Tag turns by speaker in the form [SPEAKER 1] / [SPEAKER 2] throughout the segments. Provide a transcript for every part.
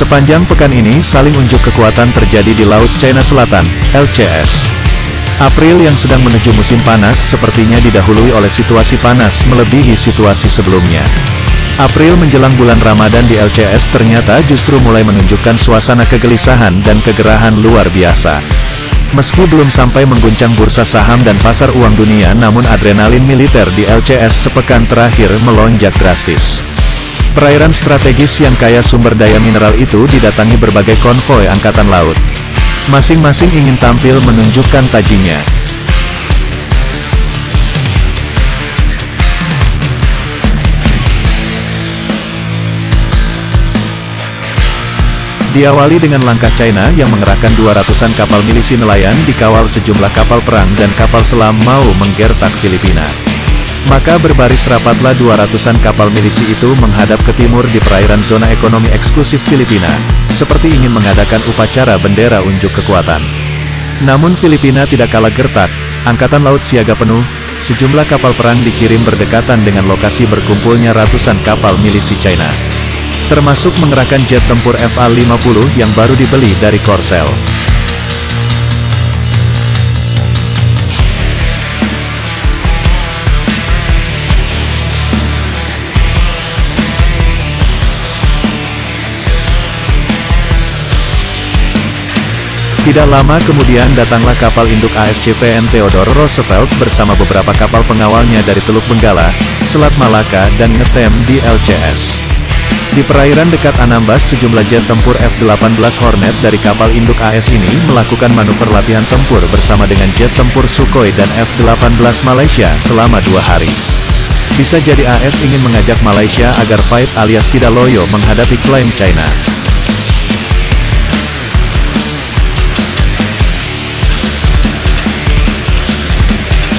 [SPEAKER 1] Sepanjang pekan ini saling unjuk kekuatan terjadi di Laut Cina Selatan, LCS. April yang sedang menuju musim panas sepertinya didahului oleh situasi panas melebihi situasi sebelumnya. April menjelang bulan Ramadan di LCS ternyata justru mulai menunjukkan suasana kegelisahan dan kegerahan luar biasa. Meski belum sampai mengguncang bursa saham dan pasar uang dunia, namun adrenalin militer di LCS sepekan terakhir melonjak drastis. Perairan strategis yang kaya sumber daya mineral itu didatangi berbagai konvoi angkatan laut. Masing-masing ingin tampil menunjukkan tajinya. Diawali dengan langkah China yang mengerahkan 200-an kapal milisi nelayan dikawal sejumlah kapal perang dan kapal selam mau menggertak Filipina. Maka berbaris rapatlah 200-an kapal milisi itu menghadap ke timur di perairan zona ekonomi eksklusif Filipina, seperti ingin mengadakan upacara bendera unjuk kekuatan. Namun Filipina tidak kalah gertak, angkatan laut siaga penuh, sejumlah kapal perang dikirim berdekatan dengan lokasi berkumpulnya ratusan kapal milisi China. Termasuk mengerahkan jet tempur FA-50 yang baru dibeli dari Korsel. Tidak lama kemudian datanglah kapal induk ASCPN Theodore Roosevelt bersama beberapa kapal pengawalnya dari Teluk Benggala, Selat Malaka dan ngetem di LCS. Di perairan dekat Anambas sejumlah jet tempur F-18 Hornet dari kapal induk AS ini melakukan manuver latihan tempur bersama dengan jet tempur Sukhoi dan F-18 Malaysia selama 2 hari. Bisa jadi AS ingin mengajak Malaysia agar fight alias tidak loyo menghadapi klaim China.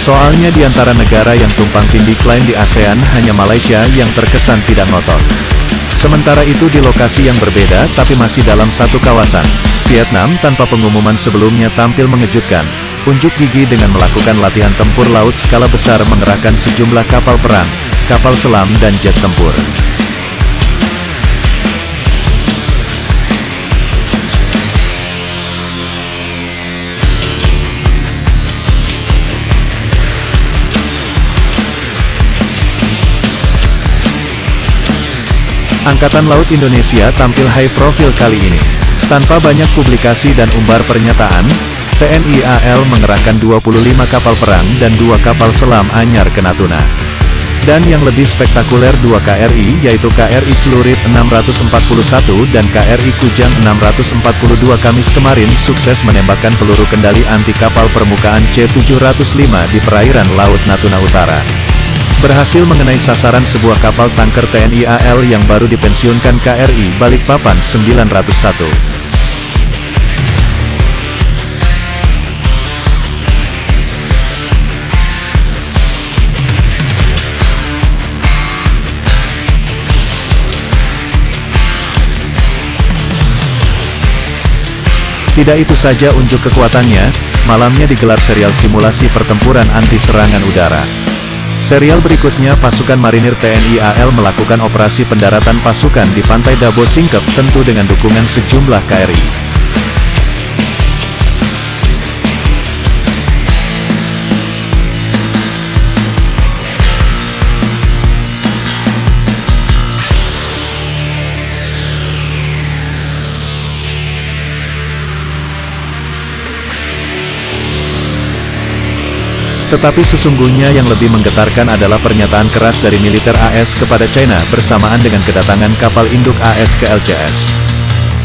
[SPEAKER 1] Soalnya di antara negara yang tumpang tindih klaim di ASEAN hanya Malaysia yang terkesan tidak ngotot. Sementara itu di lokasi yang berbeda tapi masih dalam satu kawasan, Vietnam tanpa pengumuman sebelumnya tampil mengejutkan, unjuk gigi dengan melakukan latihan tempur laut skala besar mengerahkan sejumlah kapal perang, kapal selam dan jet tempur. Angkatan Laut Indonesia tampil high profile kali ini. Tanpa banyak publikasi dan umbar pernyataan, TNI AL mengerahkan 25 kapal perang dan 2 kapal selam anyar ke Natuna. Dan yang lebih spektakuler 2 KRI yaitu KRI Celurit 641 dan KRI Kujang 642 Kamis kemarin sukses menembakkan peluru kendali anti kapal permukaan C-705 di perairan Laut Natuna Utara. Berhasil mengenai sasaran sebuah kapal tanker TNI AL yang baru dipensiunkan KRI Balikpapan 901. Tidak itu saja unjuk kekuatannya, malamnya digelar serial simulasi pertempuran anti serangan udara. Serial berikutnya pasukan marinir TNI AL melakukan operasi pendaratan pasukan di pantai Dabo Singkep tentu dengan dukungan sejumlah KRI. Tetapi sesungguhnya yang lebih menggetarkan adalah pernyataan keras dari militer AS kepada China bersamaan dengan kedatangan kapal induk AS ke LCS.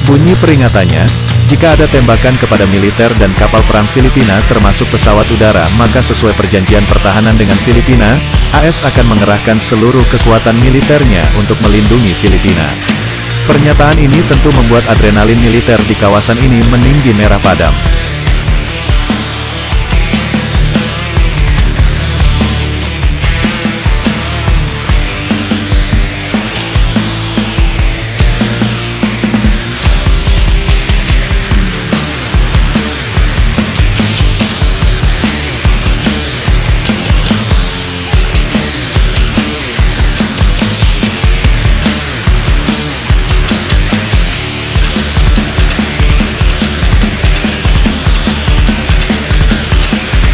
[SPEAKER 1] Bunyi peringatannya, jika ada tembakan kepada militer dan kapal perang Filipina termasuk pesawat udara maka sesuai perjanjian pertahanan dengan Filipina, AS akan mengerahkan seluruh kekuatan militernya untuk melindungi Filipina. Pernyataan ini tentu membuat adrenalin militer di kawasan ini meninggi merah padam.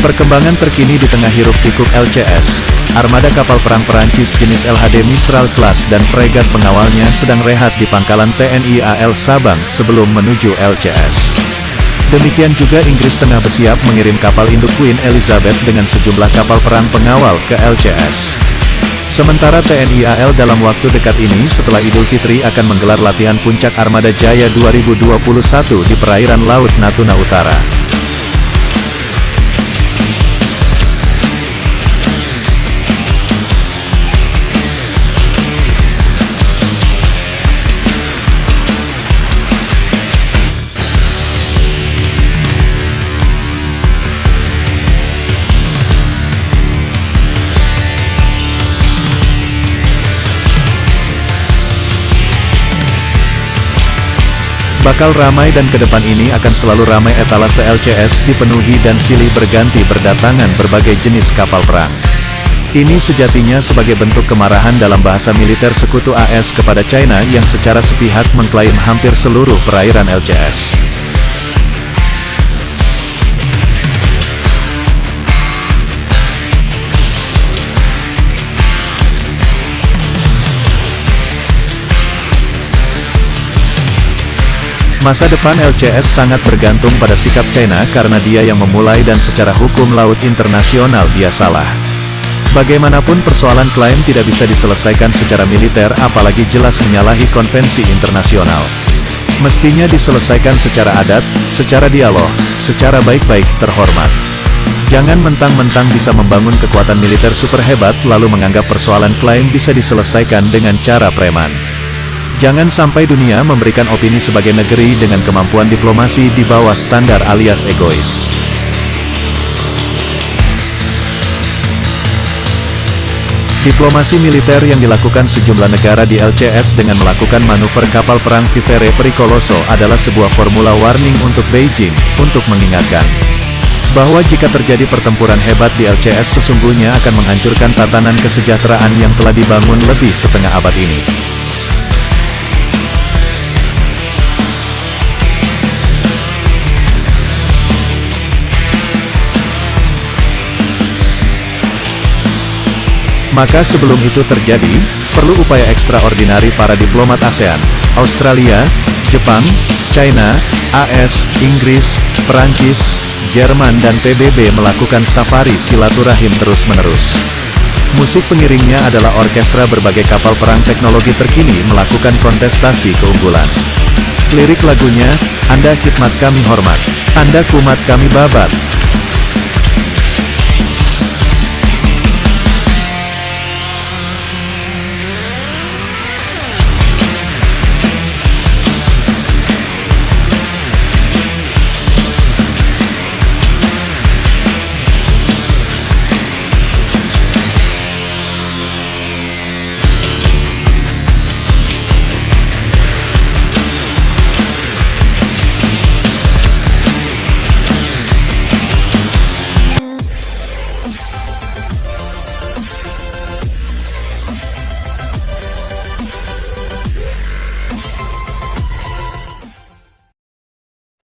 [SPEAKER 1] Perkembangan terkini di tengah hiruk-pikuk LCS, armada kapal perang Perancis jenis LHD Mistral Class dan fregat pengawalnya sedang rehat di pangkalan TNI AL Sabang sebelum menuju LCS. Demikian juga Inggris tengah bersiap mengirim kapal induk Queen Elizabeth dengan sejumlah kapal perang pengawal ke LCS. Sementara TNI AL dalam waktu dekat ini setelah Idul Fitri akan menggelar latihan puncak Armada Jaya 2021 di perairan Laut Natuna Utara. Bakal ramai dan ke depan ini akan selalu ramai etalase LCS dipenuhi dan silih berganti berdatangan berbagai jenis kapal perang. Ini sejatinya sebagai bentuk kemarahan dalam bahasa militer sekutu AS kepada China yang secara sepihak mengklaim hampir seluruh perairan LCS. Masa depan LCS sangat bergantung pada sikap China karena dia yang memulai dan secara hukum laut internasional dia salah. Bagaimanapun persoalan klaim tidak bisa diselesaikan secara militer apalagi jelas menyalahi konvensi internasional. Mestinya diselesaikan secara adat, secara dialog, secara baik-baik, terhormat. Jangan mentang-mentang bisa membangun kekuatan militer super hebat lalu menganggap persoalan klaim bisa diselesaikan dengan cara preman. Jangan sampai dunia memberikan opini sebagai negeri dengan kemampuan diplomasi di bawah standar alias egois. Diplomasi militer yang dilakukan sejumlah negara di LCS dengan melakukan manuver kapal perang Vivere Pericoloso adalah sebuah formula warning untuk Beijing, untuk mengingatkan bahwa jika terjadi pertempuran hebat di LCS sesungguhnya akan menghancurkan tatanan kesejahteraan yang telah dibangun lebih setengah abad ini. Maka sebelum itu terjadi, perlu upaya ekstraordinari para diplomat ASEAN, Australia, Jepang, China, AS, Inggris, Perancis, Jerman dan PBB melakukan safari silaturahim terus-menerus. Musik pengiringnya adalah orkestra berbagai kapal perang teknologi terkini melakukan kontestasi keunggulan. Lirik lagunya, Anda khidmat kami hormat, Anda kumat kami babat.